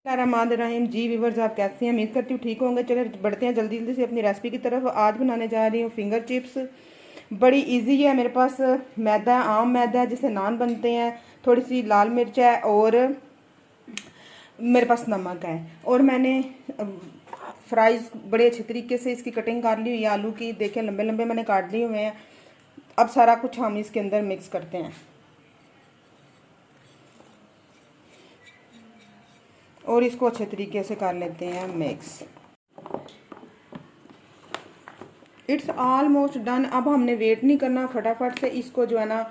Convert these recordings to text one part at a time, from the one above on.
रहीम जी viewers, आप कैसे हैं? उम्मीद करती हूँ ठीक होंगे। चले बढ़ते हैं जल्दी जल्दी से अपनी रेसिपी की तरफ। आज बनाने जा रही हूँ फिंगर चिप्स। बड़ी इजी है। मेरे पास मैदा, आम मैदा है जिससे नान बनते हैं, थोड़ी सी लाल मिर्च है और मेरे पास नमक है। और मैंने फ्राइज़ बड़े अच्छे तरीके से इसकी कटिंग कर ली हुई है। आलू की देखें लंबे लंबे मैंने काट लिए हुए हैं। अब सारा कुछ हम इसके अंदर मिक्स करते हैं और इसको अच्छे तरीके से कर लेते हैं मिक्स। It's almost done. अब हमने वेट नहीं करना, फटाफट से इसको जो है ना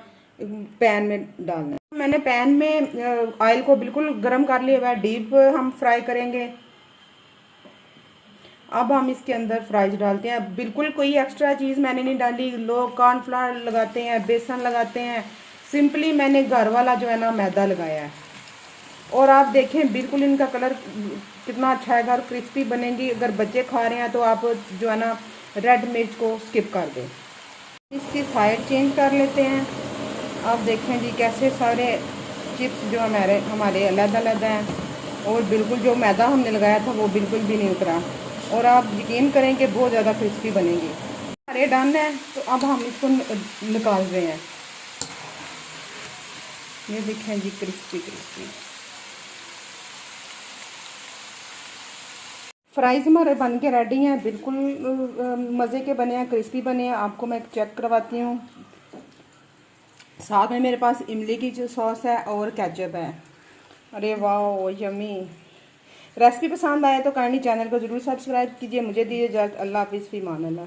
पैन में डालना है। मैंने पैन में ऑयल को बिल्कुल गर्म कर लिया हुआ है, डीप हम फ्राई करेंगे। अब हम इसके अंदर फ्राइज डालते हैं। बिल्कुल कोई एक्स्ट्रा चीज़ मैंने नहीं डाली। लोग कॉर्नफ्लावर लगाते हैं, बेसन लगाते हैं, सिंपली मैंने घर वाला जो है ना मैदा लगाया है। और आप देखें बिल्कुल इनका कलर कितना अच्छा है और क्रिस्पी बनेंगी। अगर बच्चे खा रहे हैं तो आप जो है ना रेड मिर्च को स्किप कर दें। इसकी साइड चेंज कर लेते हैं। आप देखें जी कैसे सारे चिप्स जो हमारे अलग-अलग हैं और बिल्कुल जो मैदा हमने लगाया था वो बिल्कुल भी नहीं उतरा। और आप यकीन करें कि बहुत ज़्यादा क्रिस्पी बनेंगी। हमारे डन है तो अब हम इसको निकाल रहे हैं। ये देखें जी क्रिस्पी क्रिस्पी फ्राइज़ हमारे बन के रेडी हैं। बिल्कुल मज़े के बने हैं, क्रिस्पी बने हैं। आपको मैं चेक करवाती हूँ। साथ में मेरे पास इमली की जो सॉस है और केचप है। अरे वाह यमी। रेसिपी पसंद आए तो काइंडली चैनल को ज़रूर सब्सक्राइब कीजिए। मुझे दीजिए इजाज़त। अल्लाह हाफिज़, फ़ी अमान अल्लाह।